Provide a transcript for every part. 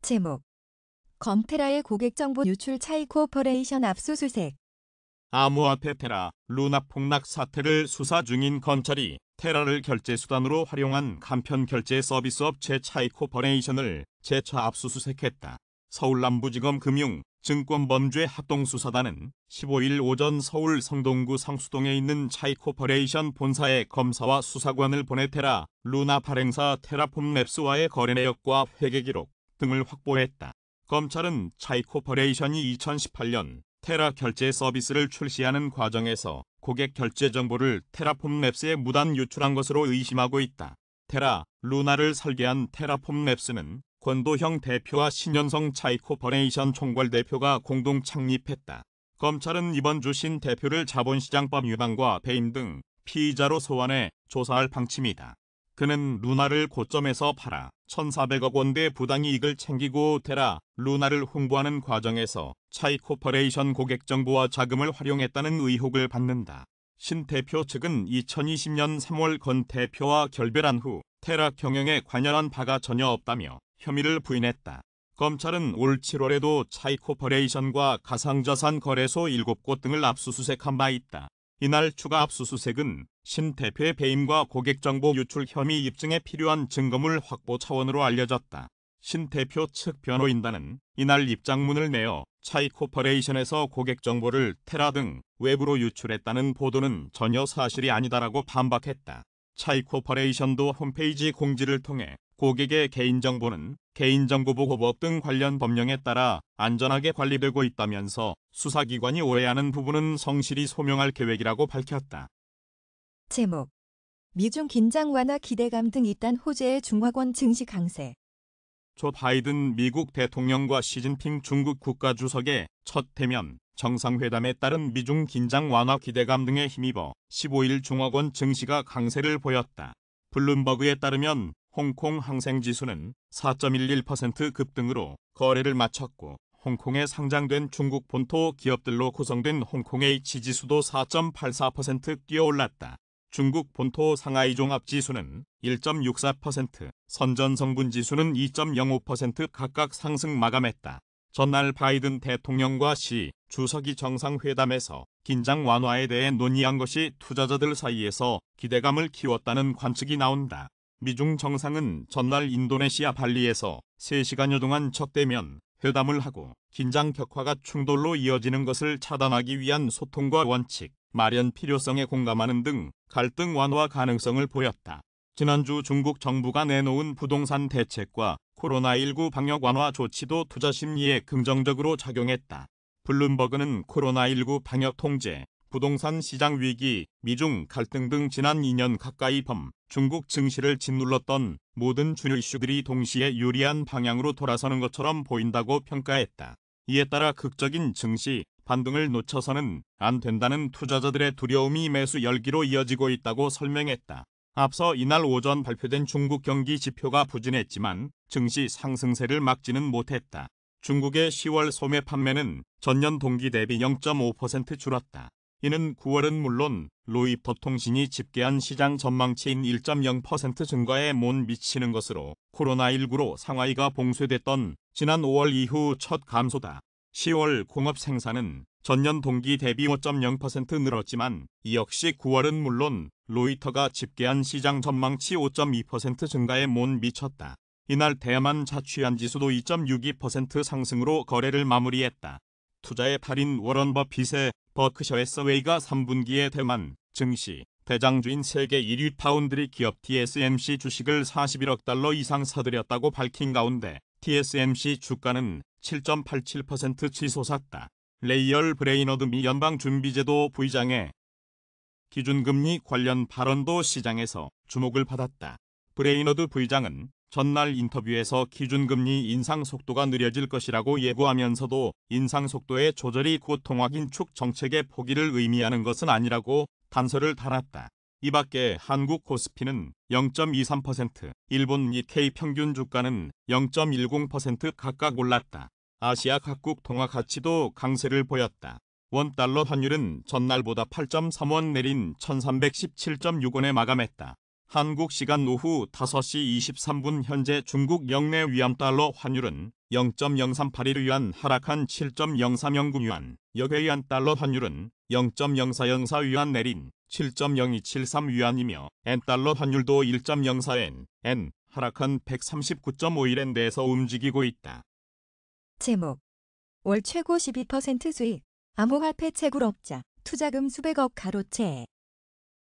제목 검테라의 고객정보 유출 차이 코퍼레이션 압수수색. 암호화폐 테라, 루나 폭락 사태를 수사 중인 검찰이 테라를 결제수단으로 활용한 간편 결제 서비스 업체 차이 코퍼레이션을 재차 압수수색했다. 서울남부지검 금융증권범죄합동수사단은 15일 오전 서울 성동구 성수동에 있는 차이 코퍼레이션 본사에 검사와 수사관을 보내 테라, 루나 발행사 테라폼랩스와의 거래 내역과 회계 기록 등을 확보했다. 검찰은 차이 코퍼레이션이 2018년 테라 결제 서비스를 출시하는 과정에서 고객 결제 정보를 테라폼랩스에 무단 유출한 것으로 의심하고 있다. 테라, 루나를 설계한 테라폼랩스는 권도형 대표와 신현성 차이 코퍼레이션 총괄 대표가 공동 창립했다. 검찰은 이번 주 신 대표를 자본시장법 위반과 배임 등 피의자로 소환해 조사할 방침이다. 그는 루나를 고점에서 팔아 1,400억 원대 부당이익을 챙기고 테라, 루나를 홍보하는 과정에서 차이 코퍼레이션 고객 정보와 자금을 활용했다는 의혹을 받는다. 신 대표 측은 2020년 3월 권 대표와 결별한 후 테라 경영에 관여한 바가 전혀 없다며 혐의를 부인했다. 검찰은 올 7월에도 차이 코퍼레이션과 가상자산 거래소 7곳 등을 압수수색한 바 있다. 이날 추가 압수수색은 신 대표의 배임과 고객정보 유출 혐의 입증에 필요한 증거물 확보 차원으로 알려졌다. 신 대표 측 변호인단은 이날 입장문을 내어 차이 코퍼레이션에서 고객정보를 테라 등 외부로 유출했다는 보도는 전혀 사실이 아니다라고 반박했다. 차이 코퍼레이션도 홈페이지 공지를 통해 고객의 개인정보는 개인정보보호법 등 관련 법령에 따라 안전하게 관리되고 있다면서 수사기관이 오해하는 부분은 성실히 소명할 계획이라고 밝혔다. 제목 미중 긴장 완화 기대감 등 이딴 호재의 중화권 증시 강세. 조 바이든 미국 대통령과 시진핑 중국 국가주석의 첫 대면 정상회담에 따른 미중 긴장 완화 기대감 등에 힘입어 15일 중화권 증시가 강세를 보였다. 블룸버그에 따르면 홍콩 항생지수는 4.11% 급등으로 거래를 마쳤고 홍콩에 상장된 중국 본토 기업들로 구성된 홍콩H 지수도 4.84% 뛰어올랐다. 중국 본토 상하이 종합지수는 1.64%, 선전성분지수는 2.05% 각각 상승 마감했다. 전날 바이든 대통령과 시 주석이 정상회담에서 긴장 완화에 대해 논의한 것이 투자자들 사이에서 기대감을 키웠다는 관측이 나온다. 미중 정상은 전날 인도네시아 발리에서 3시간여 동안 첫 대면 회담을 하고 긴장 격화가 충돌로 이어지는 것을 차단하기 위한 소통과 원칙, 마련 필요성에 공감하는 등 갈등 완화 가능성을 보였다. 지난주 중국 정부가 내놓은 부동산 대책과 코로나19 방역 완화 조치도 투자 심리에 긍정적으로 작용했다. 블룸버그는 코로나19 방역 통제, 부동산 시장 위기, 미중 갈등 등 지난 2년 가까이 중국 증시를 짓눌렀던 모든 주요 이슈들이 동시에 유리한 방향으로 돌아서는 것처럼 보인다고 평가했다. 이에 따라 극적인 증시 반등을 놓쳐서는 안 된다는 투자자들의 두려움이 매수 열기로 이어지고 있다고 설명했다. 앞서 이날 오전 발표된 중국 경기 지표가 부진했지만 증시 상승세를 막지는 못했다. 중국의 10월 소매 판매는 전년 동기 대비 0.5% 줄었다. 이는 9월은 물론 로이터 통신이 집계한 시장 전망치인 1.0% 증가에 못 미치는 것으로 코로나19로 상하이가 봉쇄됐던 지난 5월 이후 첫 감소다. 10월 공업 생산은 전년 동기 대비 5.0% 늘었지만 이 역시 9월은 물론 로이터가 집계한 시장 전망치 5.2% 증가에 못 미쳤다. 이날 대만 자취한지수도 2.62% 상승으로 거래를 마무리했다. 투자의 달인 워런 버핏의 버크셔 해서웨이가 3분기에 대만 증시 대장주인 세계 1위 파운드리 기업 TSMC 주식을 41억 달러 이상 사들였다고 밝힌 가운데 TSMC 주가는 7.87% 치솟았다. 레이얼 브레이너드 미 연방준비제도 부의장의 기준금리 관련 발언도 시장에서 주목을 받았다. 브레이너드 부의장은 전날 인터뷰에서 기준금리 인상 속도가 느려질 것이라고 예고하면서도 인상 속도의 조절이 곧 통화긴축 정책의 포기를 의미하는 것은 아니라고 단서를 달았다. 이 밖에 한국 코스피는 0.23%, 일본 니케이 평균 주가는 0.10% 각각 올랐다. 아시아 각국 통화 가치도 강세를 보였다. 원달러 환율은 전날보다 8.3원 내린 1317.6원에 마감했다. 한국 시간 오후 5시 23분 현재 중국 영내 위안달러 환율은 0.0381위안 하락한 7.0309위안, 역외위안 달러 환율은 0.0404위안 내린 7.0273위안이며 엔달러 환율도 1.04엔, 엔 하락한 139.51엔대에서 움직이고 있다. 제목 월 최고 12% 수익 암호화폐 채굴업자 투자금 수백억 가로채.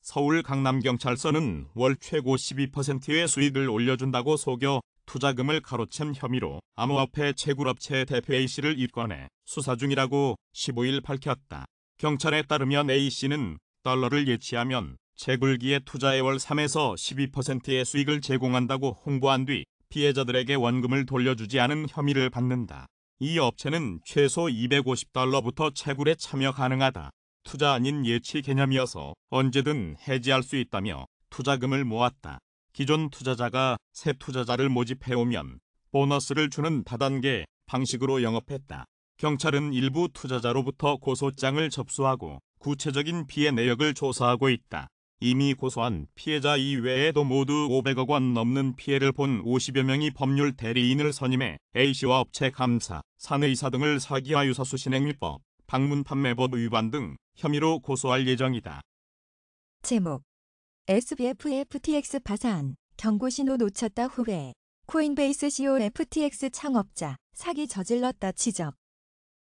서울 강남경찰서는 월 최고 12%의 수익을 올려준다고 속여 투자금을 가로챈 혐의로 암호화폐 채굴업체 대표 A씨를 입건해 수사 중이라고 15일 밝혔다. 경찰에 따르면 A씨는 달러를 예치하면 채굴기에 투자해 월 3에서 12%의 수익을 제공한다고 홍보한 뒤 피해자들에게 원금을 돌려주지 않은 혐의를 받는다. 이 업체는 최소 250달러부터 채굴에 참여 가능하다. 투자 아닌 예치 개념이어서 언제든 해지할 수 있다며 투자금을 모았다. 기존 투자자가 새 투자자를 모집해오면 보너스를 주는 다단계 방식으로 영업했다. 경찰은 일부 투자자로부터 고소장을 접수하고 구체적인 피해 내역을 조사하고 있다. 이미 고소한 피해자 이외에도 모두 500억 원 넘는 피해를 본 50여 명이 법률 대리인을 선임해 A씨와 업체 감사, 사내이사 등을 사기와 유사수 신행위법, 방문 판매법 위반 등 혐의로 고소할 예정이다. 제목 SBF FTX 파산 경고 신호 놓쳤다 후회. 코인베이스 CEO FTX 창업자 사기 저질렀다 지적.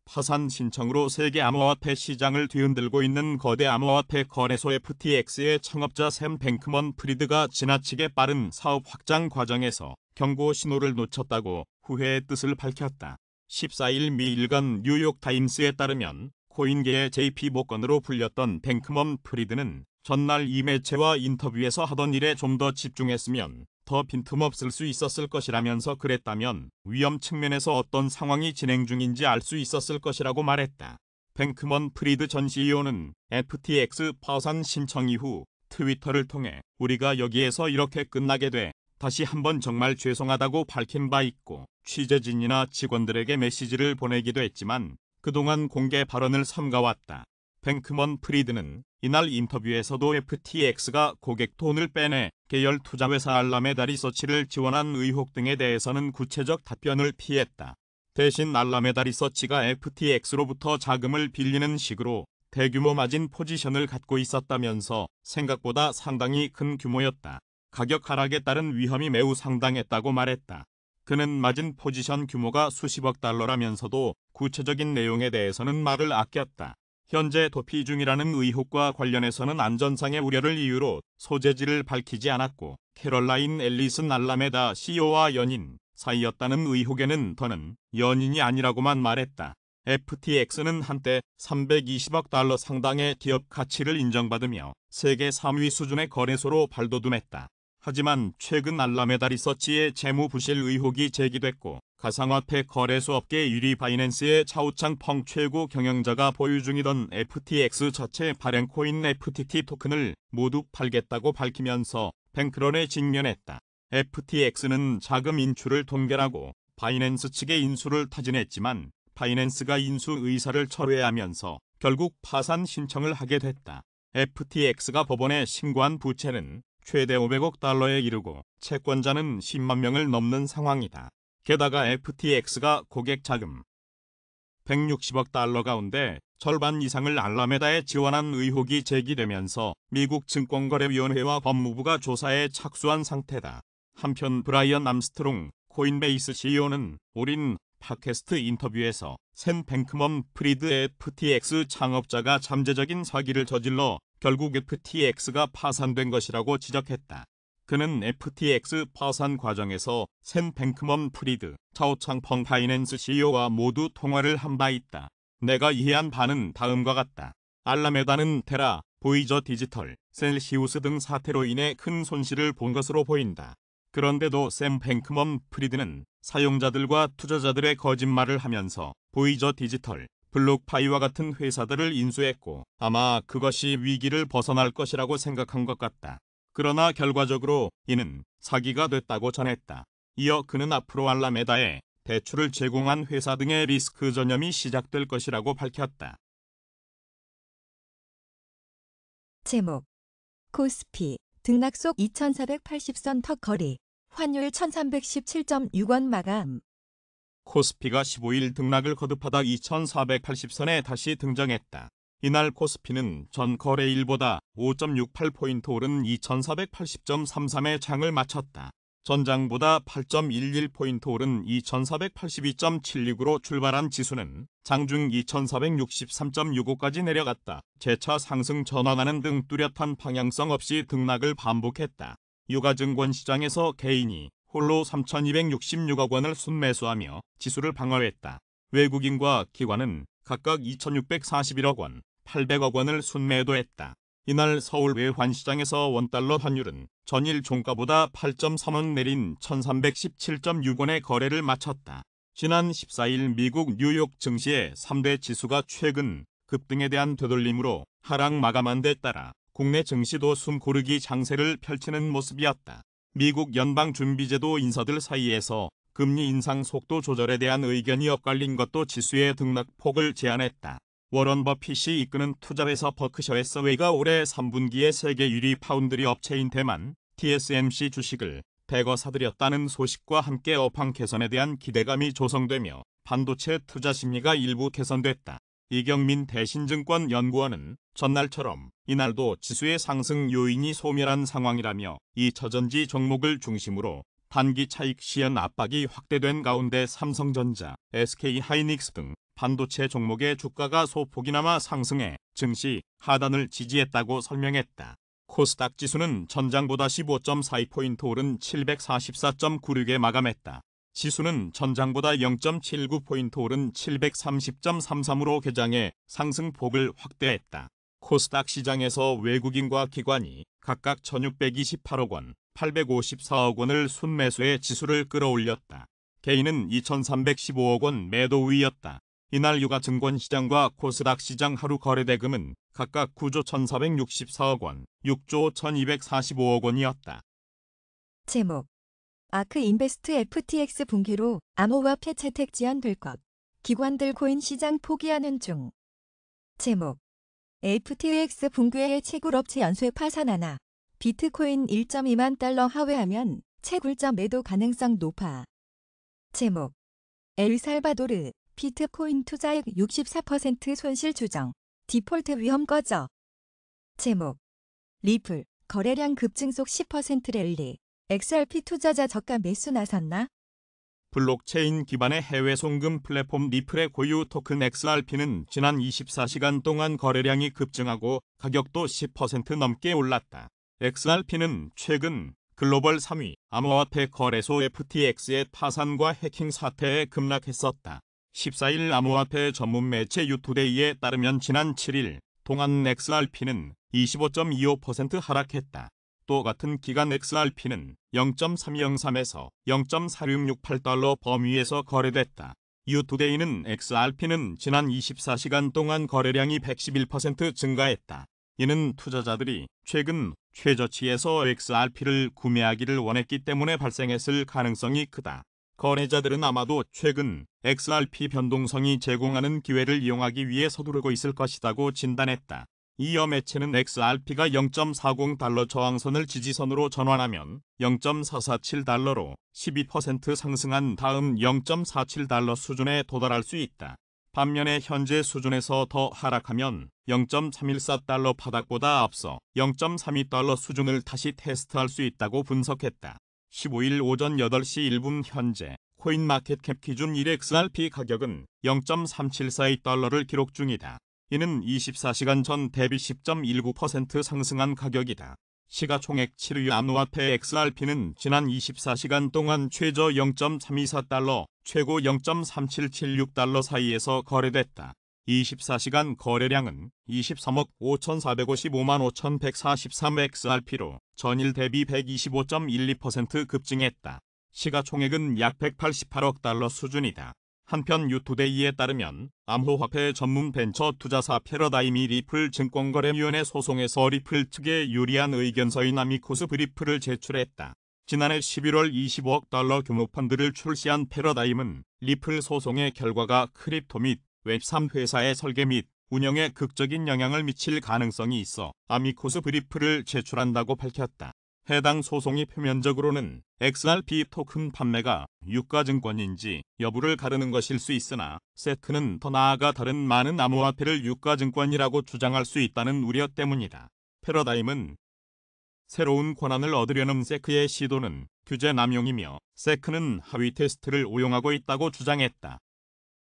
파산 신청으로 세계 암호화폐 시장을 뒤흔들고 있는 거대 암호화폐 거래소 FTX의 창업자 샘 뱅크먼 프리드가 지나치게 빠른 사업 확장 과정에서 경고 신호를 놓쳤다고 후회의 뜻을 밝혔다. 14일 미 일간 뉴욕타임스에 따르면 코인계의 JP 모건으로 불렸던 뱅크먼 프리드는 전날 이 매체와 인터뷰에서 하던 일에 좀 더 집중했으면 더 빈틈없을 수 있었을 것이라면서 그랬다면 위험 측면에서 어떤 상황이 진행 중인지 알 수 있었을 것이라고 말했다. 뱅크먼 프리드 전 CEO는 FTX 파산 신청 이후 트위터를 통해 우리가 여기에서 이렇게 끝나게 돼 다시 한번 정말 죄송하다고 밝힌 바 있고 취재진이나 직원들에게 메시지를 보내기도 했지만 그동안 공개 발언을 삼가왔다. 뱅크먼 프리드는 이날 인터뷰에서도 FTX가 고객 돈을 빼내 계열 투자회사 알라메다 리서치를 지원한 의혹 등에 대해서는 구체적 답변을 피했다. 대신 알라메다 리서치가 FTX로부터 자금을 빌리는 식으로 대규모 마진 포지션을 갖고 있었다면서 생각보다 상당히 큰 규모였다. 가격 하락에 따른 위험이 매우 상당했다고 말했다. 그는 마진 포지션 규모가 수십억 달러라면서도 구체적인 내용에 대해서는 말을 아꼈다. 현재 도피 중이라는 의혹과 관련해서는 안전상의 우려를 이유로 소재지를 밝히지 않았고 캐럴라인 앨리슨 알라메다 CEO와 연인 사이였다는 의혹에는 더는 연인이 아니라고만 말했다. FTX는 한때 320억 달러 상당의 기업 가치를 인정받으며 세계 3위 수준의 거래소로 발돋움했다. 하지만 최근 알라메다 리서치의 재무 부실 의혹이 제기됐고 가상화폐 거래소 업계 1위 바이낸스의 차우창펑 최고 경영자가 보유 중이던 FTX 자체 발행 코인 FTT 토큰을 모두 팔겠다고 밝히면서 뱅크런에 직면했다. FTX는 자금 인출을 동결하고 바이낸스 측의 인수를 타진했지만 바이낸스가 인수 의사를 철회하면서 결국 파산 신청을 하게 됐다. FTX가 법원에 신고한 부채는 최대 500억 달러에 이르고 채권자는 10만 명을 넘는 상황이다. 게다가 FTX가 고객 자금 160억 달러 가운데 절반 이상을 알라메다에 지원한 의혹이 제기되면서 미국 증권거래위원회와 법무부가 조사에 착수한 상태다. 한편 브라이언 암스트롱 코인베이스 CEO는 올인 팟캐스트 인터뷰에서 샘 뱅크먼 프리드 FTX 창업자가 잠재적인 사기를 저질러 결국 FTX가 파산된 것이라고 지적했다. 그는 FTX 파산 과정에서 샘 뱅크먼 프리드, 차오창펑 바이낸스 CEO와 모두 통화를 한 바 있다. 내가 이해한 바는 다음과 같다. 알라메다는 테라, 보이저 디지털, 셀시우스 등 사태로 인해 큰 손실을 본 것으로 보인다. 그런데도 샘 뱅크먼 프리드는 사용자들과 투자자들의 거짓말을 하면서 보이저 디지털, 블록파이와 같은 회사들을 인수했고 아마 그것이 위기를 벗어날 것이라고 생각한 것 같다. 그러나 결과적으로 이는 사기가 됐다고 전했다. 이어 그는 앞으로 알라메다에 대출을 제공한 회사 등의 리스크 전염이 시작될 것이라고 밝혔다. 제목 코스피 등락속 2480선 턱 거리, 환율 1317.6원 마감. 코스피가 15일 등락을 거듭하다 2480선에 다시 등정했다. 이날 코스피는 전 거래일보다 5.68포인트 오른 2480.33에 장을 마쳤다. 전장보다 8.11포인트 오른 2482.76으로 출발한 지수는 장중 2463.65까지 내려갔다. 재차 상승 전환하는 등 뚜렷한 방향성 없이 등락을 반복했다. 유가증권 시장에서 개인이 홀로 3,266억 원을 순매수하며 지수를 방어했다. 외국인과 기관은 각각 2,641억 원, 800억 원을 순매도했다. 이날 서울 외환시장에서 원달러 환율은 전일 종가보다 8.3원 내린 1,317.6원의 거래를 마쳤다. 지난 14일 미국 뉴욕 증시의 3대 지수가 최근 급등에 대한 되돌림으로 하락 마감한 데 따라 국내 증시도 숨고르기 장세를 펼치는 모습이었다. 미국 연방준비제도 인사들 사이에서 금리 인상 속도 조절에 대한 의견이 엇갈린 것도 지수의 등락폭을 제한했다. 워런 버핏이 이끄는 투자회사 버크셔 해서웨이가 올해 3분기에 세계 유리 파운드리 업체인 대만 TSMC 주식을 대거 사들였다는 소식과 함께 업황 개선에 대한 기대감이 조성되며 반도체 투자 심리가 일부 개선됐다. 이경민 대신증권 연구원은 전날처럼 이날도 지수의 상승 요인이 소멸한 상황이라며 2차전지 종목을 중심으로 단기 차익 실현 압박이 확대된 가운데 삼성전자, SK하이닉스 등 반도체 종목의 주가가 소폭이나마 상승해 증시 하단을 지지했다고 설명했다. 코스닥 지수는 전장보다 15.42포인트 오른 744.96에 마감했다. 지수는 전장보다 0.79포인트 오른 730.33으로 개장해 상승폭을 확대했다. 코스닥 시장에서 외국인과 기관이 각각 1,628억 원, 854억 원을 순매수해 지수를 끌어올렸다. 개인은 2,315억 원 매도 우위였다. 이날 유가증권시장과 코스닥 시장 하루 거래대금은 각각 9조 1,464억 원, 6조 1,245억 원이었다. 제목 아크 인베스트 FTX 붕괴로 암호화폐 채택 지연될 것. 기관들 코인 시장 포기하는 중. 제목 FTX 붕괴의 채굴업체 연쇄 파산 하나. 비트코인 1.2만 달러 하회하면 채굴자 매도 가능성 높아. 제목 엘살바도르 비트코인 투자액 64% 손실 추정. 디폴트 위험 꺼져. 제목 리플 거래량 급증 속 10% 랠리. XRP 투자자 저가 매수 나섰나? 블록체인 기반의 해외 송금 플랫폼 리플의 고유 토큰 XRP는 지난 24시간 동안 거래량이 급증하고 가격도 10% 넘게 올랐다. XRP는 최근 글로벌 3위 암호화폐 거래소 FTX의 파산과 해킹 사태에 급락했었다. 14일 암호화폐 전문 매체 유투데이에 따르면 지난 7일 동안 XRP는 25.25% 하락했다. 또 같은 기간 XRP는 0.3203에서 0.4668달러 범위에서 거래됐다. 유투데이는 XRP는 지난 24시간 동안 거래량이 111% 증가했다. 이는 투자자들이 최근 최저치에서 XRP를 구매하기를 원했기 때문에 발생했을 가능성이 크다. 거래자들은 아마도 최근 XRP 변동성이 제공하는 기회를 이용하기 위해 서두르고 있을 것이라고 진단했다. 이어 매체는 XRP가 0.40달러 저항선을 지지선으로 전환하면 0.447달러로 12% 상승한 다음 0.47달러 수준에 도달할 수 있다. 반면에 현재 수준에서 더 하락하면 0.314달러 바닥보다 앞서 0.32달러 수준을 다시 테스트할 수 있다고 분석했다. 15일 오전 8시 1분 현재 코인마켓캡 기준 1XRP 가격은 0.3742달러를 기록 중이다. 이는 24시간 전 대비 10.19% 상승한 가격이다. 시가총액 7위 암호화폐 XRP는 지난 24시간 동안 최저 0.324달러, 최고 0.3776달러 사이에서 거래됐다. 24시간 거래량은 23억 5,455만 5,143 XRP로 전일 대비 125.12% 급증했다. 시가총액은 약 188억 달러 수준이다. 한편 유투데이에 따르면 암호화폐 전문 벤처 투자사 패러다임이 리플 증권거래위원회 소송에서 리플 측에 유리한 의견서인 아미코스 브리프를 제출했다. 지난해 11월 25억 달러 규모 펀드를 출시한 패러다임은 리플 소송의 결과가 크립토 및 웹3 회사의 설계 및 운영에 극적인 영향을 미칠 가능성이 있어 아미코스 브리프를 제출한다고 밝혔다. 해당 소송이 표면적으로는 XRP 토큰 판매가 유가증권인지 여부를 가르는 것일 수 있으나 세크는 더 나아가 다른 많은 암호화폐를 유가증권이라고 주장할 수 있다는 우려 때문이다. 패러다임은 새로운 권한을 얻으려는 세크의 시도는 규제 남용이며 세크는 하위 테스트를 오용하고 있다고 주장했다.